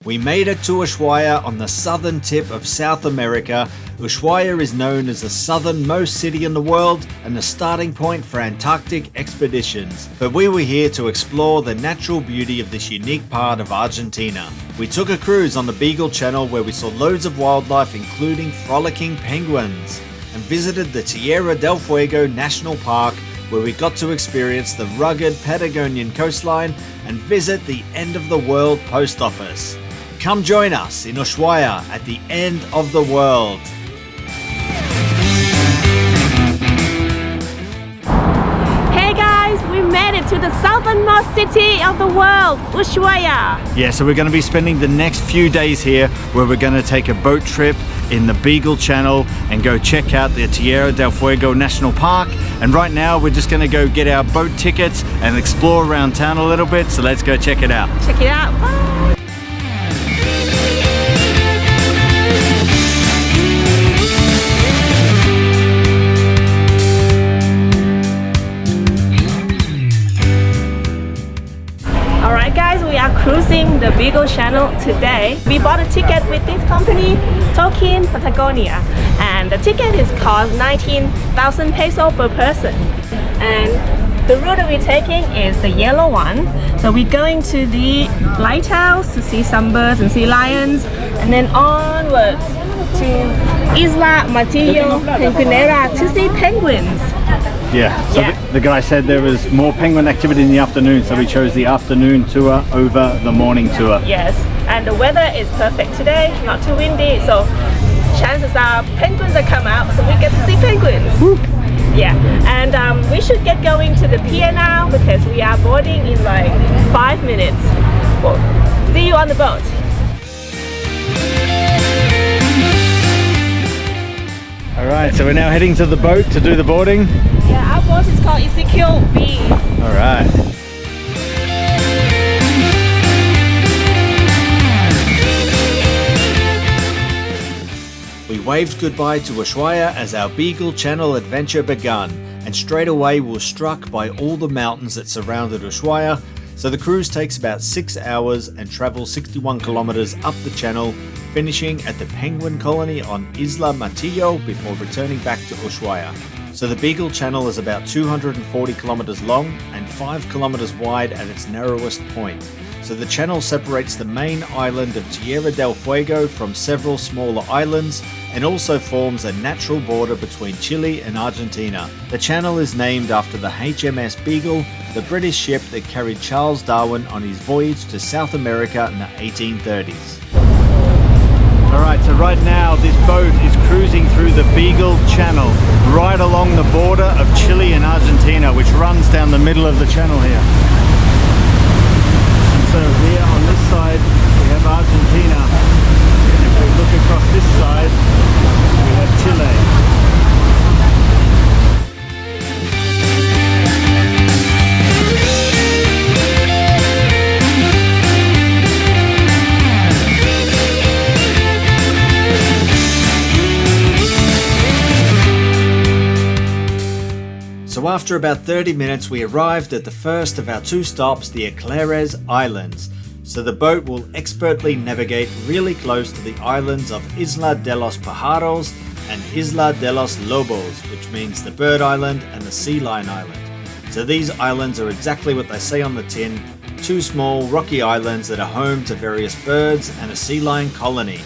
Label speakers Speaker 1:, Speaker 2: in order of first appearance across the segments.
Speaker 1: We made it to Ushuaia on the southern tip of South America. Ushuaia is known as the southernmost city in the world and the starting point for Antarctic expeditions. But we were here to explore the natural beauty of this unique part of Argentina. We took a cruise on the Beagle Channel where we saw loads of wildlife including frolicking penguins, and visited the Tierra del Fuego National Park where we got to experience the rugged Patagonian coastline and visit the end of the world post office. Come join us in Ushuaia at the end of the world.
Speaker 2: Hey guys, we made it to the southernmost city of the world, Ushuaia.
Speaker 1: Yeah, so we're going to be spending the next few days here where we're going to take a boat trip in the Beagle Channel and go check out the Tierra del Fuego National Park. And right now we're just going to go get our boat tickets and explore around town a little bit. So let's go check it out.
Speaker 2: Check it out. Bye. Alright guys, we are cruising the Beagle Channel today. We bought a ticket with this company, Patagonia, and the ticket is cost 19,000 peso per person. And the route that we're taking is the yellow one. So we're going to the lighthouse to see some birds and sea lions, and then onwards to Isla Martillo and to see penguins.
Speaker 1: Yeah, so the guy said there was more penguin activity in the afternoon, so we chose the afternoon tour over the morning tour.
Speaker 2: Yes, and the weather is perfect today, not too windy, so chances are penguins will come out, so we get to see penguins.
Speaker 1: Woo.
Speaker 2: Yeah, and we should get going to the pier now because we are boarding in like 5 minutes. Well, see you on the boat.
Speaker 1: Alright, so we're now heading to the boat to do the boarding.
Speaker 2: Yeah, our boat is called Ezekiel B.
Speaker 1: Alright. We waved goodbye to Ushuaia as our Beagle Channel adventure began, and straight away we were struck by all the mountains that surrounded Ushuaia. So the cruise takes about 6 hours and travels 61 kilometers up the channel, finishing at the penguin colony on Isla Martillo before returning back to Ushuaia. So the Beagle Channel is about 240 kilometers long and 5 kilometers wide at its narrowest point. So the channel separates the main island of Tierra del Fuego from several smaller islands and also forms a natural border between Chile and Argentina. The channel is named after the HMS Beagle, the British ship that carried Charles Darwin on his voyage to South America in the 1830s. Alright, so right now this boat is cruising through the Beagle Channel, right along the border of Chile and Argentina, which runs down the middle of the channel here. And so here on this side we have Argentina, and if we look across this side we have Chile. So after about 30 minutes we arrived at the first of our 2 stops, the Eclares Islands. So the boat will expertly navigate really close to the islands of Isla de los Pájaros and Isla de los Lobos, which means the Bird Island and the Sea Lion Island. So these islands are exactly what they say on the tin, 2 small rocky islands that are home to various birds and a sea lion colony.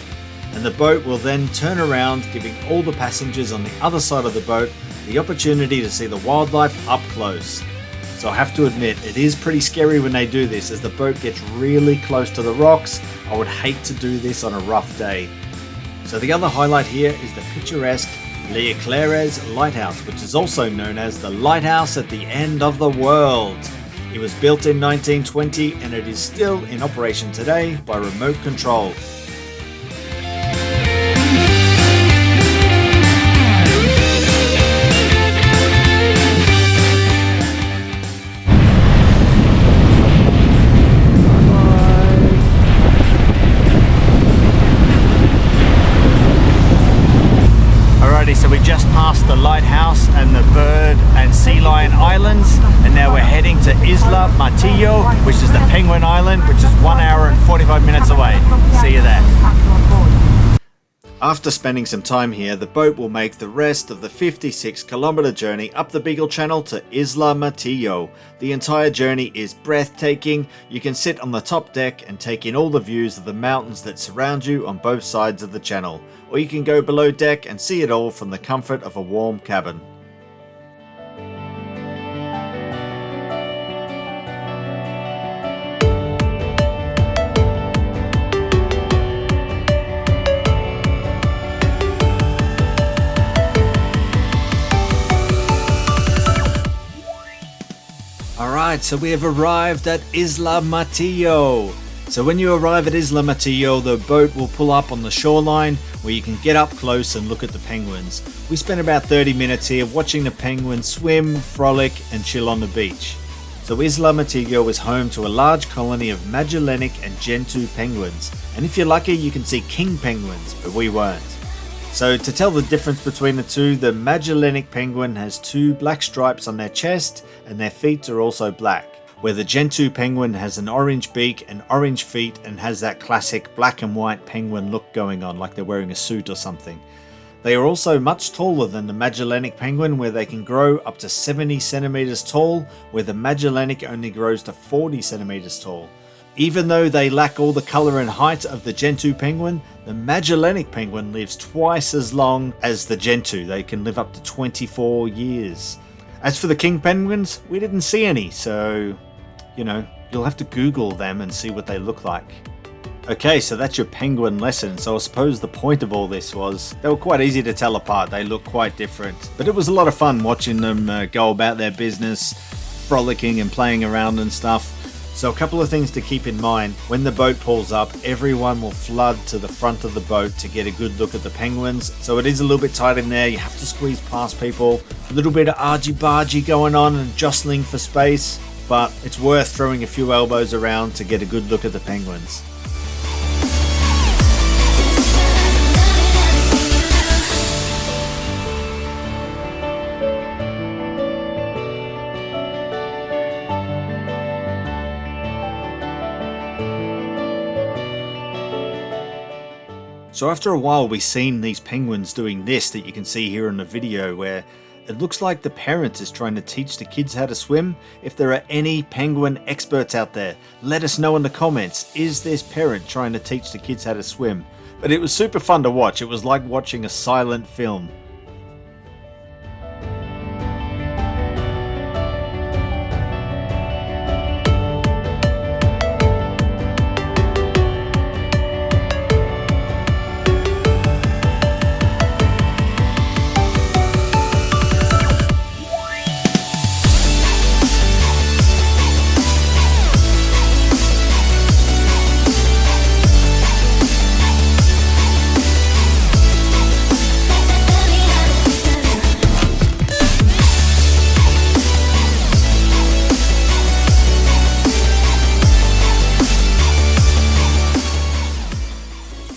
Speaker 1: And the boat will then turn around, giving all the passengers on the other side of the boat the opportunity to see the wildlife up close. So I have to admit, it is pretty scary when they do this as the boat gets really close to the rocks. I would hate to do this on a rough day. So the other highlight here is the picturesque Les Eclares Lighthouse, which is also known as the lighthouse at the end of the world. It was built in 1920 and it is still in operation today by remote control. So we just passed past the lighthouse and the bird and sea lion islands, and now we're heading to Isla Martillo, which is the penguin island, which is 1 hour and 45 minutes away. See you there. After spending some time here, the boat will make the rest of the 56-kilometer journey up the Beagle Channel to Isla Martillo. The entire journey is breathtaking. You can sit on the top deck and take in all the views of the mountains that surround you on both sides of the channel, or you can go below deck and see it all from the comfort of a warm cabin. Alright, so we have arrived at Isla Martillo. So when you arrive at Isla Martillo, the boat will pull up on the shoreline where you can get up close and look at the penguins. We spent about 30 minutes here watching the penguins swim, frolic and chill on the beach. So Isla Martillo is home to a large colony of Magellanic and Gentoo penguins. And if you're lucky, you can see king penguins, but we weren't. So to tell the difference between the two, the Magellanic penguin has 2 black stripes on their chest and their feet are also black, where the Gentoo penguin has an orange beak and orange feet and has that classic black and white penguin look going on, like they're wearing a suit or something. They are also much taller than the Magellanic penguin, where they can grow up to 70 centimeters tall, where the Magellanic only grows to 40 centimeters tall. Even though they lack all the colour and height of the Gentoo penguin, the Magellanic penguin lives twice as long as the Gentoo. They can live up to 24 years. As for the king penguins, we didn't see any, so, you know, you'll have to Google them and see what they look like. Okay, so that's your penguin lesson. So I suppose the point of all this was they were quite easy to tell apart. They look quite different, but it was a lot of fun watching them go about their business, frolicking and playing around and stuff. So a couple of things to keep in mind. When the boat pulls up, everyone will flood to the front of the boat to get a good look at the penguins. So it is a little bit tight in there. You have to squeeze past people. A little bit of argy-bargy going on and jostling for space. But it's worth throwing a few elbows around to get a good look at the penguins. So after a while we seen these penguins doing this that you can see here in the video, where it looks like the parent is trying to teach the kids how to swim. If there are any penguin experts out there, let us know in the comments. Is this parent trying to teach the kids how to swim? But it was super fun to watch. It was like watching a silent film.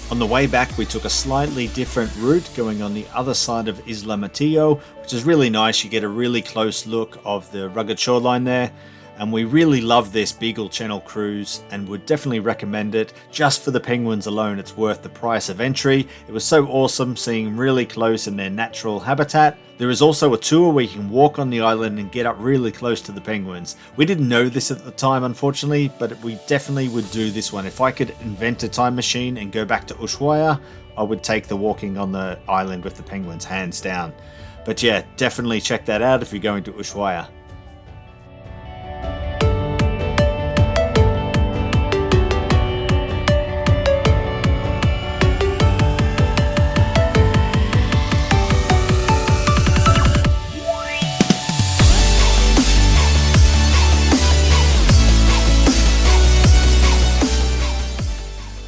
Speaker 1: On the way back, we took a slightly different route going on the other side of Isla Martillo, which is really nice. You get a really close look of the rugged shoreline there. And we really love this Beagle Channel cruise and would definitely recommend it. Just for the penguins alone, it's worth the price of entry. It was so awesome seeing them really close in their natural habitat. There is also a tour where you can walk on the island and get up really close to the penguins. We didn't know this at the time, unfortunately, but we definitely would do this one. If I could invent a time machine and go back to Ushuaia, I would take the walking on the island with the penguins, hands down. But yeah, definitely check that out if you're going to Ushuaia.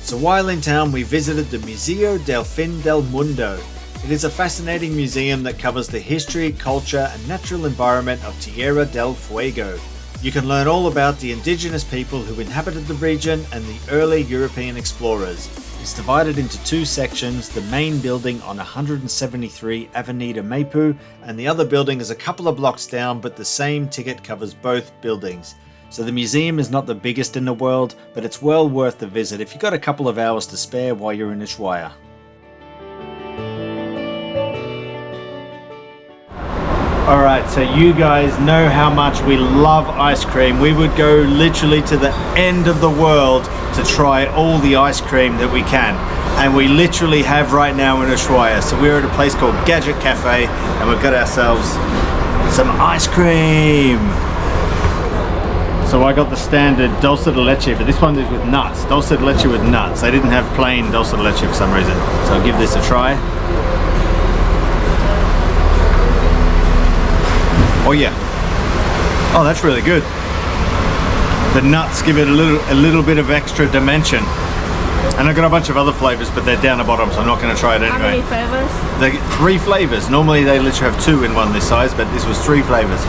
Speaker 1: So while in town, we visited the Museo del Fin del Mundo. It is a fascinating museum that covers the history, culture and natural environment of Tierra del Fuego. You can learn all about the indigenous people who inhabited the region and the early European explorers. It's divided into two sections, the main building on 173 Avenida Maipú, and the other building is a couple of blocks down, but the same ticket covers both buildings. So the museum is not the biggest in the world, but it's well worth the visit if you've got a couple of hours to spare while you're in Ushuaia. Alright, so you guys know how much we love ice cream. We would go literally to the end of the world to try all the ice cream that we can. And we literally have right now in Ushuaia. So we're at a place called Gadget Cafe and we've got ourselves some ice cream. So I got the standard dulce de leche, but this one is with nuts. Dulce de leche with nuts. They didn't have plain dulce de leche for some reason. So I'll give this a try. Oh yeah. Oh, that's really good. The nuts give it a little bit of extra dimension. And I've got a bunch of other flavors, but they're down the bottom, so I'm not going to try it anyway.
Speaker 2: How many flavors?
Speaker 1: They get 3 flavors. Normally they literally have 2 in one this size, but this was 3 flavors.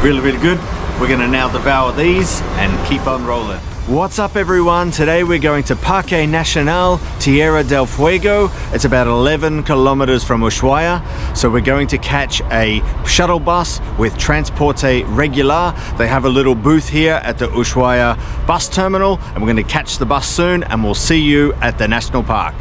Speaker 1: Really, really good. We're going to now devour these and keep on rolling. What's up everyone? Today we're going to Parque Nacional Tierra del Fuego. It's about 11 kilometers from Ushuaia. So we're going to catch a shuttle bus with Transporte Regular. They have a little booth here at the Ushuaia bus terminal and we're going to catch the bus soon and we'll see you at the national park.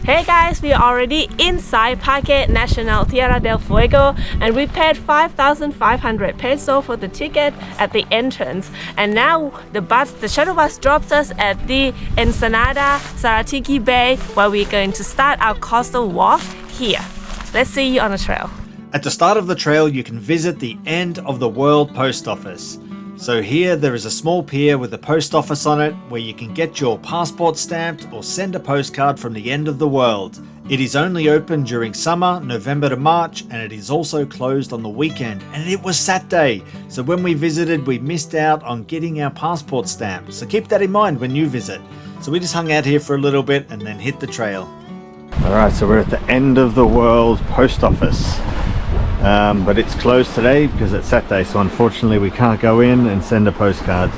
Speaker 2: Hey guys, we are already inside Parque Nacional Tierra del Fuego and we paid 5,500 peso for the ticket at the entrance. And now the shuttle bus drops us at the Ensenada Saratiki Bay where we're going to start our coastal walk here. Let's see you on the trail.
Speaker 1: At the start of the trail, you can visit the end of the World Post Office. So here there is a small pier with a post office on it where you can get your passport stamped or send a postcard from the end of the world. It is only open during summer, November to March, and it is also closed on the weekend. And it was Saturday, so when we visited we missed out on getting our passport stamped. So keep that in mind when you visit. So we just hung out here for a little bit and then hit the trail. Alright, so we're at the end of the world post office. But it's closed today because it's Saturday, so unfortunately we can't go in and send a postcard.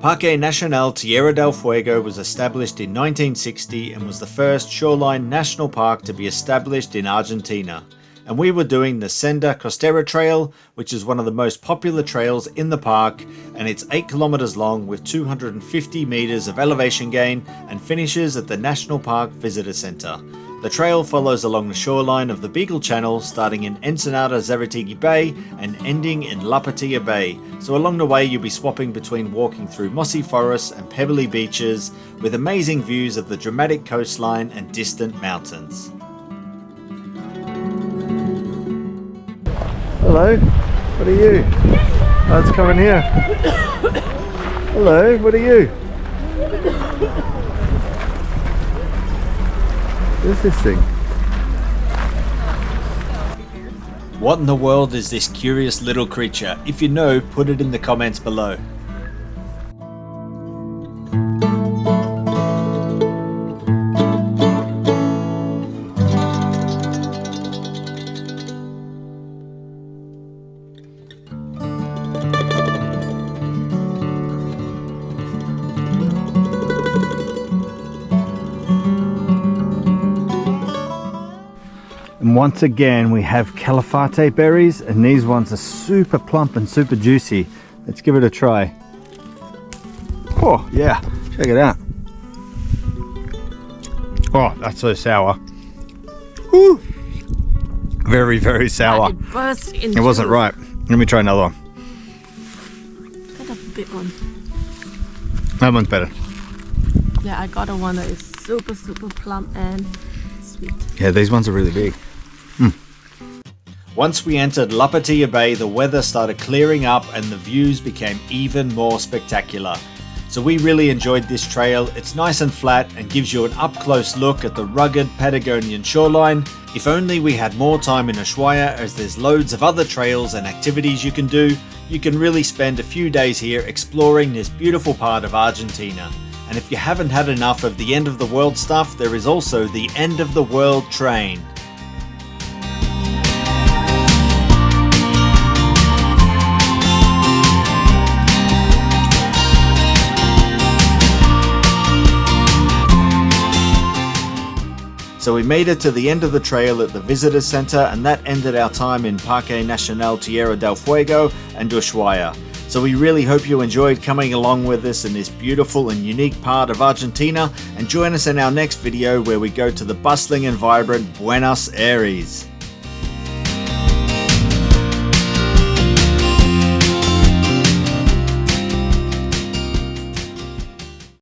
Speaker 1: Parque Nacional Tierra del Fuego was established in 1960 and was the first shoreline national park to be established in Argentina. And we were doing the Senda Costera Trail, which is one of the most popular trails in the park, and it's 8 kilometers long with 250 meters of elevation gain and finishes at the National Park Visitor Center. The trail follows along the shoreline of the Beagle Channel, starting in Ensenada Zaratigi Bay and ending in La Patilla Bay. So along the way you'll be swapping between walking through mossy forests and pebbly beaches with amazing views of the dramatic coastline and distant mountains. Hello, what are you? Oh, let's come in here. Hello, what are you? What is this thing? What in the world is this curious little creature? If you know, put it in the comments below. And once again we have calafate berries, and these ones are super plump and super juicy. Let's give it a try. Oh yeah, check it out. Oh, that's so sour. Woo. Very, very sour. It wasn't right. Let me try another one.
Speaker 2: Got a big one.
Speaker 1: That one's better.
Speaker 2: Yeah, I got a one that is super, super plump and sweet.
Speaker 1: Yeah, these ones are really big. Once we entered La Patilla Bay, the weather started clearing up and the views became even more spectacular. So we really enjoyed this trail. It's nice and flat and gives you an up-close look at the rugged Patagonian shoreline. If only we had more time in Ushuaia, as there's loads of other trails and activities you can do. You can really spend a few days here exploring this beautiful part of Argentina. And if you haven't had enough of the end of the world stuff, there is also the end of the world train. So we made it to the end of the trail at the visitor center, and that ended our time in Parque Nacional Tierra del Fuego and Ushuaia. So we really hope you enjoyed coming along with us in this beautiful and unique part of Argentina, and join us in our next video where we go to the bustling and vibrant Buenos Aires.